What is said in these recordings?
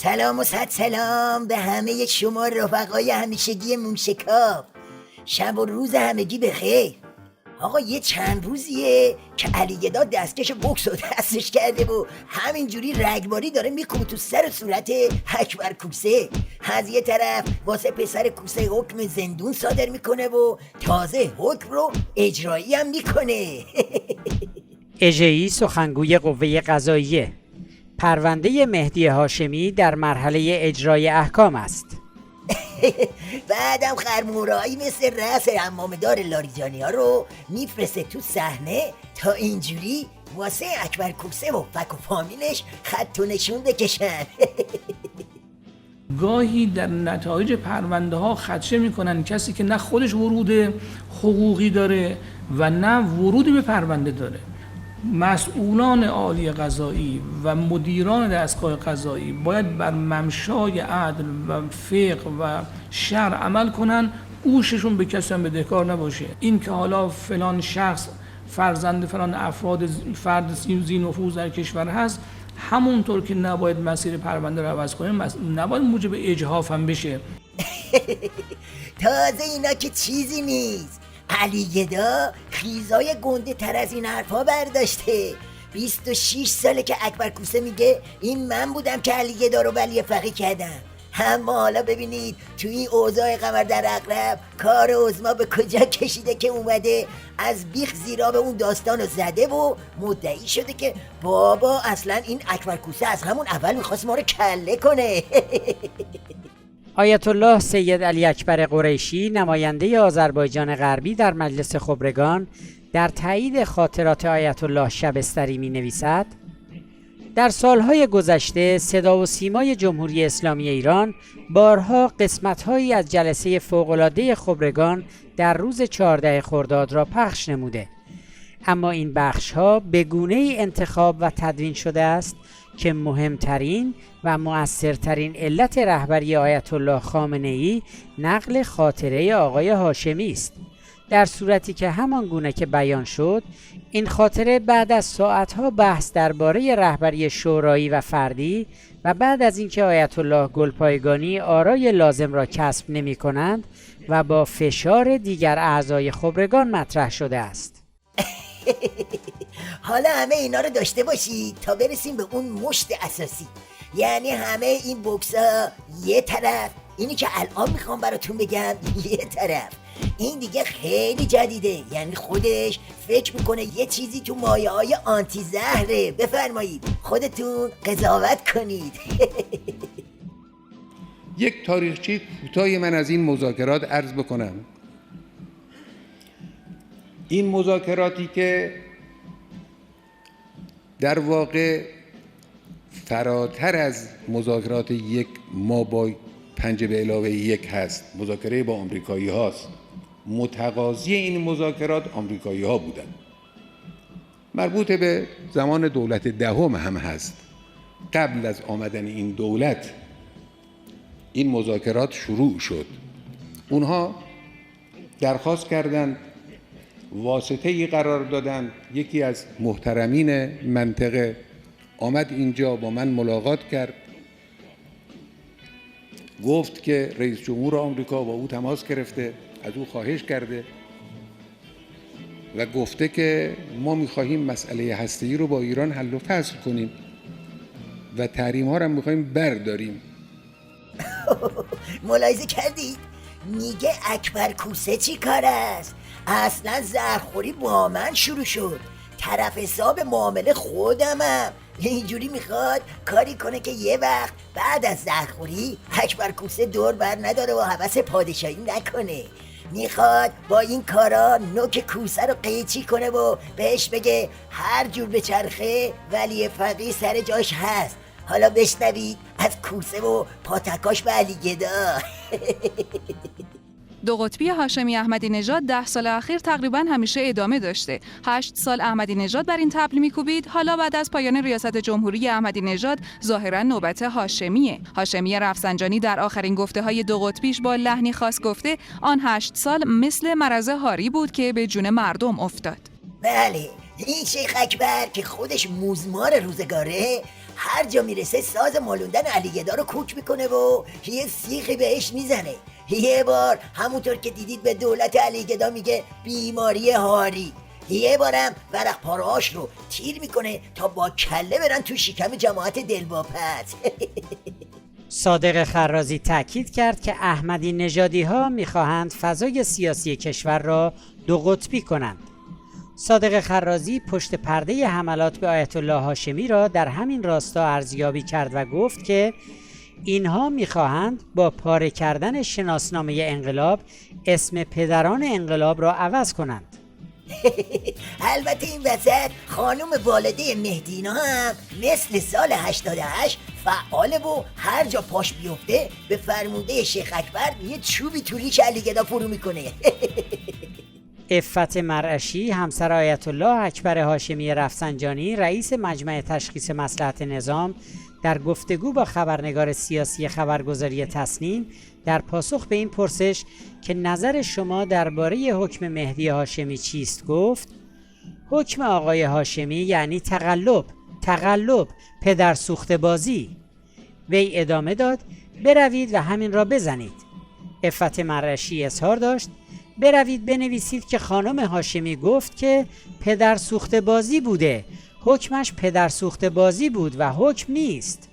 سلام و صد سلام به همه شما رفقای همیشگی موشکاف. شب و روز همگی بخیر. آقا یه چند روزیه که علیگدا دستکش بوکس رو دستش کرده و همینجوری رگباری داره میکوبه تو سر و صورت اکبر کوسه. از یه طرف واسه پسر کوسه حکم زندون صادر میکنه و تازه حکم رو اجرایی هم میکنه. اژه‌ای سخنگوی قوه قضاییه. پرونده مهدی هاشمی در مرحله اجرای احکام است. بعدم خرمورایی مثل رأس حمامدار لاریجانی ها رو میفرسته تو صحنه تا اینجوری واسه اکبر کوسه و فک و فامیلش خط و نشون بکشن. گاهی در نتایج پرونده ها خدشه میکنن کسی که نه خودش ورود حقوقی داره و نه ورودی به پرونده داره. مسئولان عالی قضایی و مدیران دستگاه قضایی باید بر ممشای عدل و فقه و شرع عمل کنن، گوششون به کسی هم بدهکار نباشه. این که حالا فلان شخص فرزند فلان فرد ذی نفوذ در کشور هست، همونطور که نباید مسیر پرونده رو عوض کنیم نباید موجب اجحاف هم بشه. تازه اینا که چیزی نیست. علیگدا خیزای گنده تر از این حرفا برداشته. 26 ساله که اکبر کوسه میگه این من بودم که علیگدا رو ولی فقیه کردم. اما حالا ببینید تو این اوضاع قمر در عقرب کار عظما به کجا کشیده که اومده از بیخ زیرا به اون داستان رو زده و مدعی شده که بابا اصلا این اکبر کوسه از همون اول میخواست ما رو کله کنه. آیت الله سید علی اکبر قریشی نماینده آذربایجان غربی در مجلس خبرگان در تایید خاطرات آیت الله شبستری می نویسد: در سالهای گذشته صدا و سیمای جمهوری اسلامی ایران بارها قسمت‌هایی از جلسه فوق‌العاده خبرگان در روز 14 خرداد را پخش نموده، اما این بخش‌ها به گونه‌ای انتخاب و تدوین شده است که مهمترین و مؤثرترین علت رهبری آیت الله خامنه‌ای نقل خاطره آقای هاشمی است، در صورتی که همان گونه که بیان شد این خاطره بعد از ساعتها بحث درباره رهبری شورایی و فردی و بعد از اینکه آیت الله گلپایگانی آرای لازم را کسب نمی کنند و با فشار دیگر اعضای خبرگان مطرح شده است. حالا همه اینا رو داشته باشید تا برسیم به اون مشت اساسی، یعنی همه این بوکسا یه طرف، اینی که الان میخوام براتون بگم یه طرف. این دیگه خیلی جدیده، یعنی خودش فکر میکنه یه چیزی تو مایه های آنتی زهره. بفرمایید خودتون قضاوت کنید. یک تاریخچه کوتاهی من از این مذاکرات عرض بکنم. این مذاکراتی که در واقع فراتر از مذاکرات یک ما با 5+1 هست، مذاکره با آمریکایی هاست. متقاضی این مذاکرات آمریکایی ها بودن، مربوط به زمان دولت دهم هم هست. قبل از آمدن این دولت این مذاکرات شروع شد. اونها درخواست کردند، واسطه‌ای قرار دادن. یکی از محترمین منطقه آمد اینجا با من ملاقات کرد، گفت که رئیس جمهور آمریکا با او تماس گرفته، از او خواهش کرده و گفته که ما می‌خواهیم مسئله هسته‌ای رو با ایران حل و فصل کنیم و تحریم ها رو می‌خواهیم برداریم. ملاحظه کردید؟ میگه اکبر کوسه چی کار است؟ اصلا زهرخوری با من شروع شد. طرف حساب معامله خودمم. اینجوری میخواد کاری کنه که یه وقت بعد از زهرخوری اکبر کوسه دور بر نداره و هوس پادشاهی نکنه. میخواد با این کارا نوک کوسه رو قیچی کنه و بهش بگه هر جور به چرخه ولی فقیه سر جاش هست. حالا بشنوید از کوسه و پاتکاش به علیگدا. دو قطبی هاشمی احمدی نژاد 10 سال اخیر تقریبا همیشه ادامه داشته. 8 سال احمدی نژاد بر این طبل میکوبید، حالا بعد از پایان ریاست جمهوری احمدی نژاد ظاهرا نوبت هاشمیه. هاشمی رفسنجانی در آخرین گفته‌های دو قطبیش با لحنی خاص گفته آن 8 سال مثل مرض هاری بود که به جون مردم افتاد. بله، این شیخ اکبر که خودش موزمار روزگاره هر جا میرسه ساز مالوندن علیگدا رو کوک میکنه و یه سیخی بهش میزنه. یه بار همونطور که دیدید به دولت علیگدا میگه بیماری هاری، یه بارم ورق پارهاش رو تیر میکنه تا با کله برن تو شکم جماعت دلواپس. صادق خرازی تاکید کرد که احمدی نژادی ها میخواهند فضای سیاسی کشور را دو قطبی کنند. صادق خرازی پشت پرده حملات به آیت الله هاشمی را در همین راستا ارزیابی کرد و گفت که اینها میخواهند با پاره کردن شناسنامه انقلاب اسم پدران انقلاب را عوض کنند. البته این وسط خانم والده مهدینا هم مثل سال 88 فعاله و هر جا پاش بیفته به فرموده شیخ اکبر یه چوبی تو ریش علیگدا فرو میکنه. عفت مرعشی همسر آیت الله اکبر هاشمی رفسنجانی رئیس مجمع تشخیص مصلحت نظام در گفتگو با خبرنگار سیاسی خبرگزاری تصنیم در پاسخ به این پرسش که نظر شما درباره حکم مهدی هاشمی چیست گفت: حکم آقای هاشمی یعنی تقلب پدر سوخته بازی. وی ادامه داد: بروید و همین را بزنید. عفت مرعشی اظهار داشت: بروید بنویسید که خانم هاشمی گفت که پدر سوخته بازی بوده، حکمش پدر سوخته بازی بود و حکم نیست.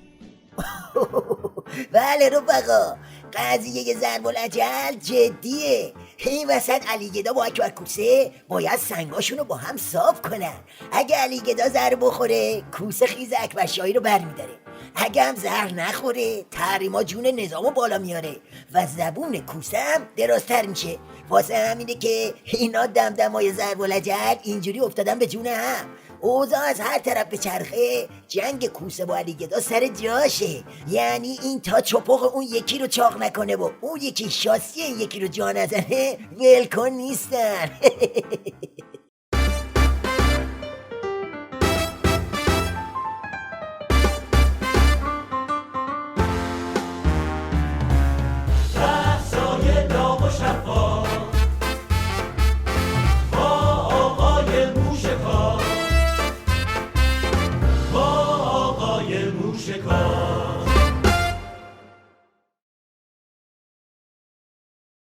بله رفقا، قضیه ضرب العجل جدیه. این وسط علیگدا با اکبر کوسه باید سنگاشون رو با هم صاف کنن. اگه علیگدا زهر بخوره کوسه خیز اکبر شاهی رو برمیداره، اگه هم زهر نخوره تحریما جون نظامو بالا میاره و زبون کوسه هم درازتر میشه. واسه همینه که اینا دمدمای ضرب العجل اینجوری افتادن به جون هم. اوضاع از هر طرف به چرخه، جنگ کوسه با علیگدا سر جاشه. یعنی این تا چپق اون یکی رو چاق نکنه و اون یکی شاسی این یکی رو جا نزنه ولکن نیستن.